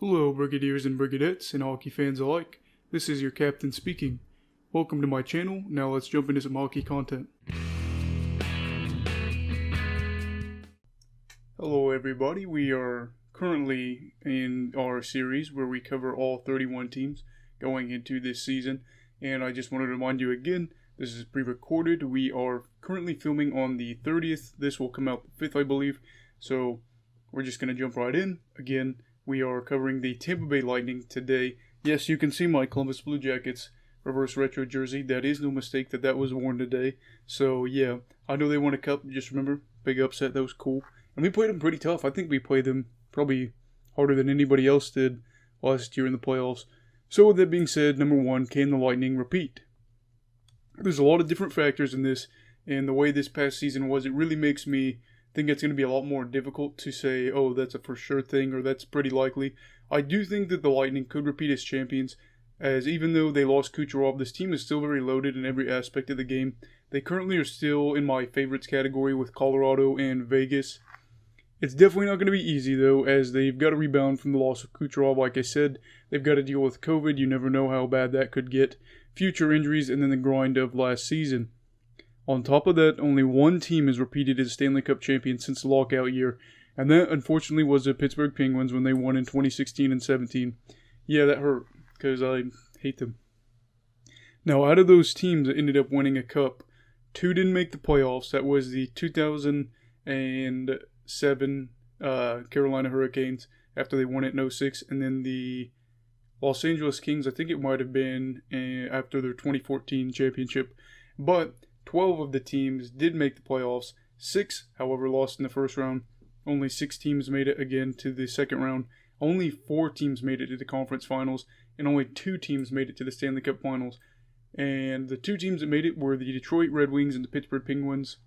Hello, Brigadiers and Brigadettes and hockey fans alike. This is your captain speaking. Welcome to my channel. Now let's jump into some hockey content. Hello everybody, we are currently in our series where we cover all 31 teams going into this season. And I just wanted to remind you again, this is pre-recorded. We are currently filming on the 30th. This will come out the 5th, I believe. So we're just going to jump right in. Again, we are covering the Tampa Bay Lightning today. Yes, you can see my Columbus Blue Jackets reverse retro jersey. That is no mistake that was worn today. So yeah, I know they won a cup. Just remember, big upset. That was cool. And we played them pretty tough. I think we played them probably harder than anybody else did last year in the playoffs. So with that being said, number one, can the Lightning repeat? There's a lot of different factors in this, and the way this past season was, it really makes me think it's going to be a lot more difficult to say, oh, that's a for sure thing, or that's pretty likely. I do think that the Lightning could repeat as champions, as even though they lost Kucherov, this team is still very loaded in every aspect of the game. They currently are still in my favorites category with Colorado and Vegas. It's definitely not going to be easy, though, as they've got to rebound from the loss of Kucherov. Like I said, they've got to deal with COVID. You never know how bad that could get. Future injuries, and then the grind of last season. On top of that, only one team has repeated as Stanley Cup champion since the lockout year, and that unfortunately was the Pittsburgh Penguins when they won in 2016 and 17. Yeah, that hurt, because I hate them. Now, out of those teams that ended up winning a cup, two didn't make the playoffs. That was the 2007 Carolina Hurricanes after they won it in 06, and then the Los Angeles Kings, I think it might have been after their 2014 championship. But 12 of the teams did make the playoffs. 6, however, lost in the first round. Only 6 teams made it again to the second round. Only 4 teams made it to the conference finals. And only 2 teams made it to the Stanley Cup finals. And the 2 teams that made it were the Detroit Red Wings and the Pittsburgh Penguins.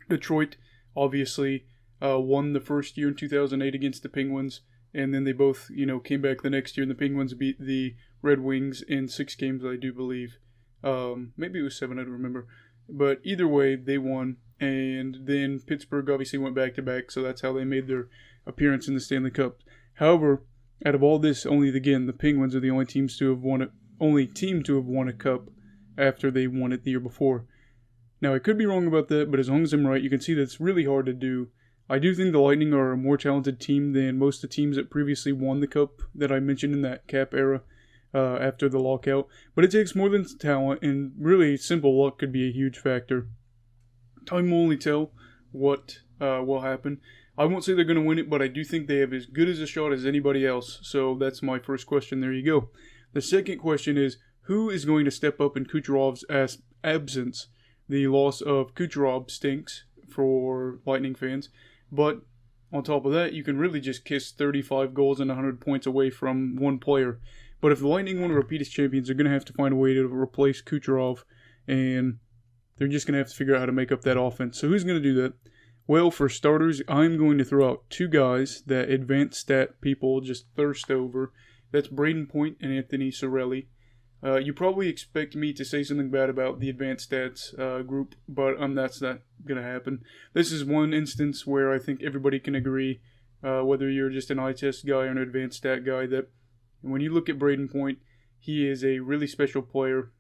Detroit, obviously, won the first year in 2008 against the Penguins. And then they both, came back the next year. And the Penguins beat the Red Wings in 6 games, I do believe. Maybe it was 7, I don't remember. But either way, they won, and then Pittsburgh obviously went back-to-back, so that's how they made their appearance in the Stanley Cup. However, out of all this, the Penguins are the only team to have won a cup after they won it the year before. Now, I could be wrong about that, but as long as I'm right, you can see that it's really hard to do. I do think the Lightning are a more talented team than most of the teams that previously won the cup that I mentioned in that cap era. After the lockout, but it takes more than talent, and really simple luck could be a huge factor. Time will only tell what will happen. I won't say they're going to win it, but I do think they have as good as a shot as anybody else, so that's my first question. There you go. The second question is, who is going to step up in Kucherov's absence? The loss of Kucherov stinks for Lightning fans, but on top of that, you can really just kiss 35 goals and 100 points away from one player. But if the Lightning want to repeat as champions, they're going to have to find a way to replace Kucherov, and they're just going to have to figure out how to make up that offense. So who's going to do that? Well, for starters, I'm going to throw out 2 guys that advanced stat people just thirst over. That's Braden Point and Anthony Cirelli. You probably expect me to say something bad about the advanced stats group, but that's not going to happen. This is one instance where I think everybody can agree, whether you're just an eye test guy or an advanced stat guy, that when you look at Braden Point, he is a really special player.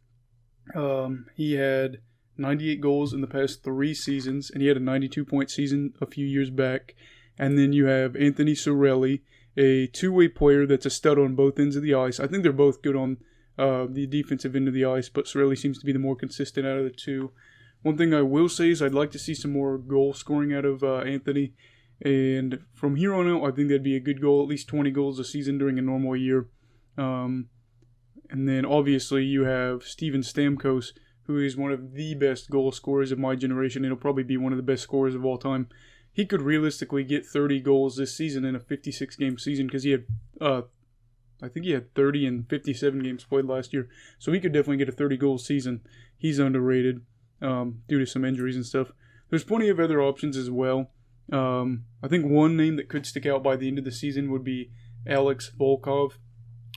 He had 98 goals in the past 3 seasons, and he had a 92-point season a few years back. And then you have Anthony Cirelli, a two-way player that's a stud on both ends of the ice. I think they're both good on the defensive end of the ice, but Cirelli seems to be the more consistent out of the two. One thing I will say is I'd like to see some more goal scoring out of Anthony. And from here on out, I think that'd be a good goal, at least 20 goals a season during a normal year. And then obviously you have Steven Stamkos, who is one of the best goal scorers of my generation. He'll probably be one of the best scorers of all time. He could realistically get 30 goals this season in a 56-game season, because he had, I think he had 30 and 57 games played last year. So he could definitely get a 30-goal season. He's underrated due to some injuries and stuff. There's plenty of other options as well. I think one name that could stick out by the end of the season would be Alex Volkov,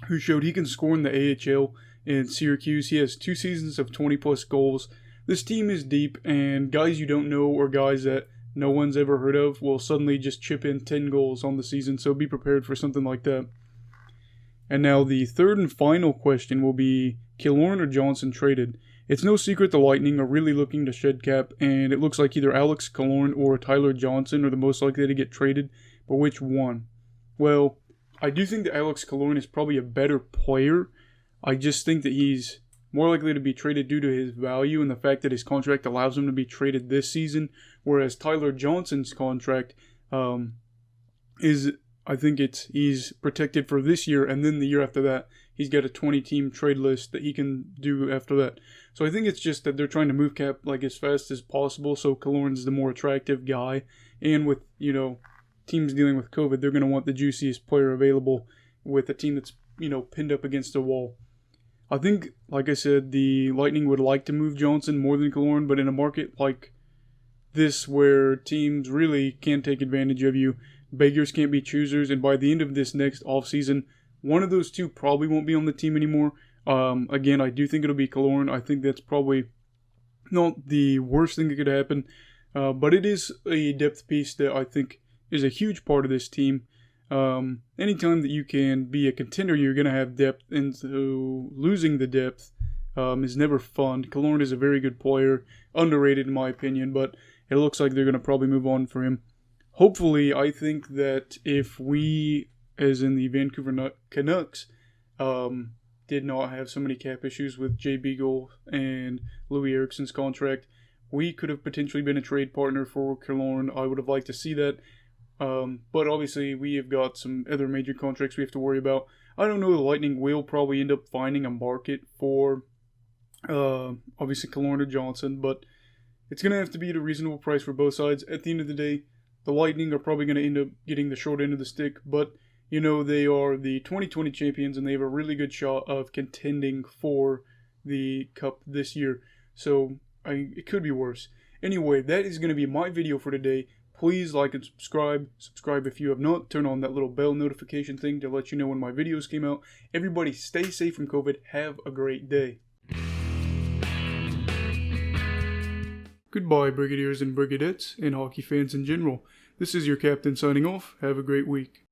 who showed he can score in the AHL in Syracuse. He has 2 seasons of 20-plus goals. This team is deep, and guys you don't know or guys that no one's ever heard of will suddenly just chip in 10 goals on the season, so be prepared for something like that. And now the third and final question will be Killorn or Johnson traded? It's no secret the Lightning are really looking to shed cap, and it looks like either Alex Killorn or Tyler Johnson are the most likely to get traded, but which one? Well, I do think that Alex Killorn is probably a better player. I just think that he's more likely to be traded due to his value and the fact that his contract allows him to be traded this season, whereas Tyler Johnson's contract he's protected for this year, and then the year after that, he's got a 20-team trade list that he can do after that. So I think it's just that they're trying to move cap like as fast as possible, so Killorn's the more attractive guy, and with, teams dealing with COVID, they're going to want the juiciest player available with a team that's, pinned up against a wall. I think, like I said, the Lightning would like to move Johnson more than Killorn, but in a market like this where teams really can't take advantage of you, beggars can't be choosers, and by the end of this next offseason, one of those two probably won't be on the team anymore. Again, I do think it'll be Killorn. I think that's probably not the worst thing that could happen, but it is a depth piece that I think is a huge part of this team. Anytime that you can be a contender, you're going to have depth, and so losing the depth is never fun. Killorn is a very good player, underrated in my opinion, but it looks like they're going to probably move on for him. Hopefully, I think that if we, as in the Vancouver Canucks, did not have so many cap issues with Jay Beagle and Louis Eriksson's contract, we could have potentially been a trade partner for Killorn. I would have liked to see that. But obviously, we have got some other major contracts we have to worry about. I don't know, the Lightning will probably end up finding a market for, obviously, Killorn or Johnson, but it's going to have to be at a reasonable price for both sides. At the end of the day, the Lightning are probably going to end up getting the short end of the stick, but, they are the 2020 champions, and they have a really good shot of contending for the Cup this year. So, it could be worse. Anyway, that is going to be my video for today. Please like and subscribe. Subscribe if you have not. Turn on that little bell notification thing to let you know when my videos came out. Everybody stay safe from COVID. Have a great day. Goodbye, Brigadiers and Brigadettes, and hockey fans in general. This is your captain signing off. Have a great week.